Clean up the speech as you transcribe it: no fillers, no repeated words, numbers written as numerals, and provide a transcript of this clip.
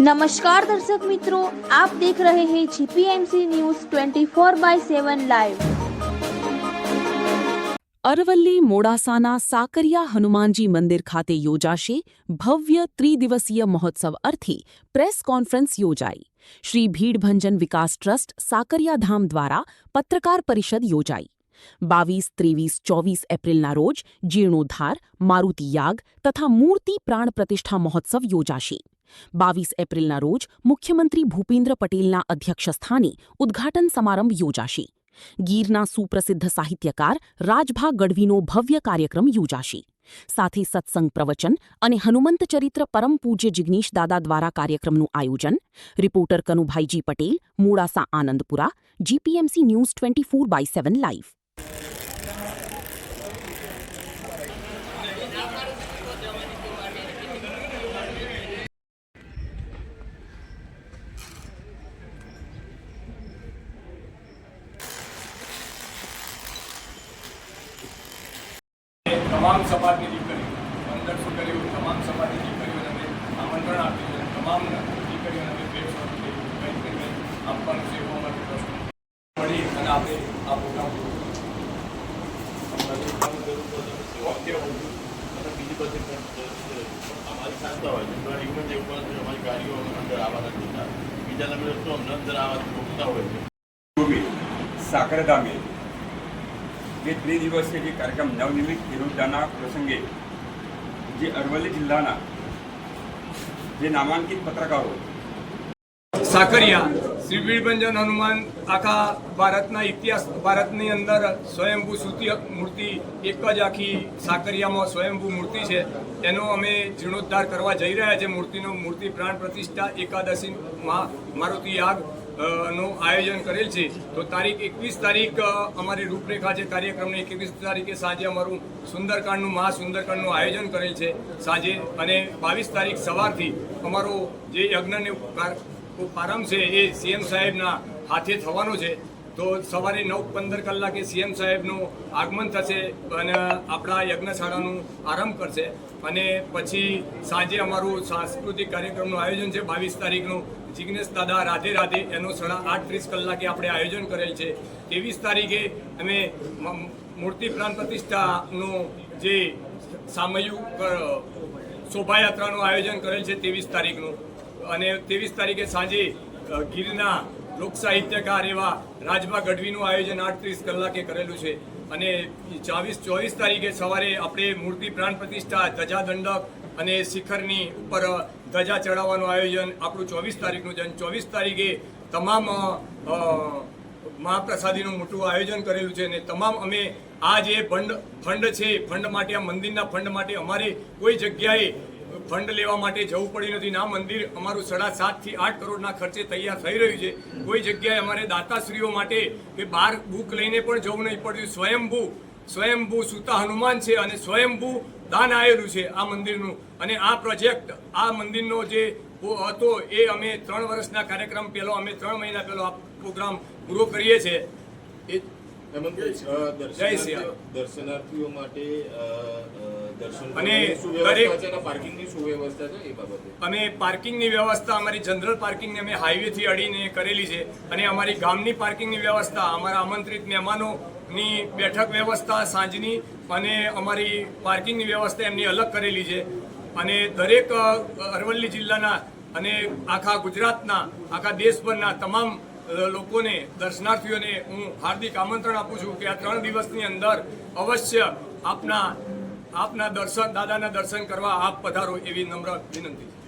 नमस्कार दर्शक मित्रों, आप देख रहे हैं जीपीएमसी न्यूज 24/7 લાઈવ। અરવલ્લી મોડાસાના સાકરિયા હનુમાનજી મંદિર ખાતે યોજાશે ભવ્ય ત્રિદિવસીય મહોત્સવ અર્થે પ્રેસ કોન્ફરન્સ યોજાઈ। શ્રી ભીડભંજન વિકાસ ટ્રસ્ટ સાકરિયાધામ દ્વારા પત્રકાર પરિષદ યોજાઈ। 22, 23, 24 એપ્રિલના રોજ જીર્ણોદ્ધાર, મારુતિ યાગ તથા મૂર્તિ પ્રાણ પ્રતિષ્ઠા મહોત્સવ યોજાશે। 22 એપ્રિલના રોજ મુખ્યમંત્રી ભૂપેન્દ્ર પટેલના અધ્યક્ષસ્થાને ઉદ્ઘાટન સમારંભ યોજાશે। ગીરના સુપ્રસિદ્ધ સાહિત્યકાર રાજભા ગઢવીનો ભવ્ય કાર્યક્રમ યોજાશે। સાથે સત્સંગ પ્રવચન અને હનુમંત ચરિત્ર પરમ પૂજ્ય જિગ્નેશ દાદા દ્વારા કાર્યક્રમનું આયોજન। Reporter Kanubhaiji Patel, Modasa Anandpura, GPMC news 24/7 live. તમામ સમાજની દીકરીઓ 1500 કરીઓ તમામ સમાજની દીકરીઓને અમે આમંત્રણ આપ્યું છે। તમામ દીકરીઓને અમે ભેટ સ્વરૂપે કંઈક આપવાનું છે એવું અમારું પ્રશ્ન મળી અને આપણે આ પ્રોગ્રામ બીજી બધી અમારી સંસ્થા હોય છે ઇવેન્ટ એવું પણ અમારી ગાડીઓ અંદર આવવાના જોતા બીજા તમે રસ્તો અમને અંદર આવવા રોકતા હોય છે। સાકરધામે જે ત્રિદિવસીય જે કાર્યક્રમ નવનિર્મિત ખેડૂતોના પ્રસંગે જે અરવલ્લી જિલ્લાના જે નામાંકિત પત્રકારો સાકરિયા શ્રી ભીડભંજન હનુમાન આખા ભારતના ઇતિહાસ ભારતની અંદર સ્વયંભૂ મૂર્તિ એક જ આખી સાકરિયામાં સ્વયંભૂ મૂર્તિ છે। એનો અમે જીર્ણોદ્ધાર કરવા જઈ રહ્યા છીએ। મૂર્તિ પ્રાણ પ્રતિષ્ઠા એકાદશી મારુતિ યાગ નું આયોજન કરેલ છે। તો તારીખ 21 તારીખ અમારી રૂપરેખા છે કાર્યક્રમની। 21 તારીખે સાંજે અમારું મહાસુંદરકાંડનું આયોજન કરેલ છે સાંજે, અને 22 તારીખ સવારથી અમારો જે યજ્ઞનો પ્રારંભ છે એ સીએમ સાહેબના હાથે થવાનો છે। તો સવારે 9:15 કલાકે સીએમ સાહેબનું આગમન થશે અને આપણા યજ્ઞશાળાનું આરંભ કરશે, અને પછી સાંજે અમારું સાંસ્કૃતિક કાર્યક્રમનું આયોજન છે 22 તારીખનું જિગ્નેશ દાદા રાધે રાધે એનું 8:30 કલાકે આપણે આયોજન કરેલ છે। 23 તારીખે અમે મૂર્તિ પ્રાણ પ્રતિષ્ઠાનું જે સામૂહિક શોભાયાત્રાનું આયોજન કરેલ છે 23 તારીખનું, અને 23 તારીખે સાંજે ગીરના લોક સાહિત્યકાર એવા રાજભા ગઢવીનું આયોજન 8:30 કલાકે કરેલું છે, અને 24 તારીખે સવારે આપણે મૂર્તિ પ્રાણ પ્રતિષ્ઠા, ધજાદંડક અને શિખરની ઉપર ધજા ચડાવવાનું આયોજન આપણું 24 તારીખનું છે। 24 તારીખે તમામ મહાપ્રસાદીનું મોટું આયોજન કરેલું છે, અને તમામ અમે આ જે ફંડ છે ફંડ માટે, આ મંદિરના ફંડ માટે અમારે કોઈ જગ્યાએ ફંડ લેવા માટે જવું પડ્યું નથી। આ મંદિર અમારું 7.5 થી 8 કરોડના ખર્ચે તૈયાર થઈ રહ્યું છે। કોઈ જગ્યાએ અમારે દાતાશ્રીઓ માટે કે બહાર બુક લઈને પણ જવું નહીં પડ્યું। સ્વયંભૂ સુતા હનુમાન છે અને સ્વયંભૂ દાન આવેલું છે આ મંદિરનું, અને આ પ્રોજેક્ટ આ મંદિરનો જે હતો એ અમે 3 વર્ષના કાર્યક્રમ પહેલો અમે 3 મહિના પહેલો આ પ્રોગ્રામ પૂરો કરીએ છીએ। દર્શનાર્થીઓ માટે અને અમે પાર્કિંગની વ્યવસ્થા અમારી જનરલ પાર્કિંગની અમે હાઈવેથી અડીને કરેલી છે, અને અમારી ગામની પાર્કિંગની વ્યવસ્થા, અમારા આમંત્રિત મહેમાનોની બેઠક વ્યવસ્થા સાંજની, અને અમારી પાર્કિંગની વ્યવસ્થા એમની અલગ કરેલી છે। અને દરેક અરવલ્લી જિલ્લાના અને આખા ગુજરાતના, આખા દેશભરના તમામ લોકોને, દર્શનાર્થીઓને હું હાર્દિક આમંત્રણ આપું છું કે આ 3 દિવસની અંદર અવશ્ય આપના દાદાના દર્શન કરવા આપ પધારો એવી નમ્ર વિનંતી છે।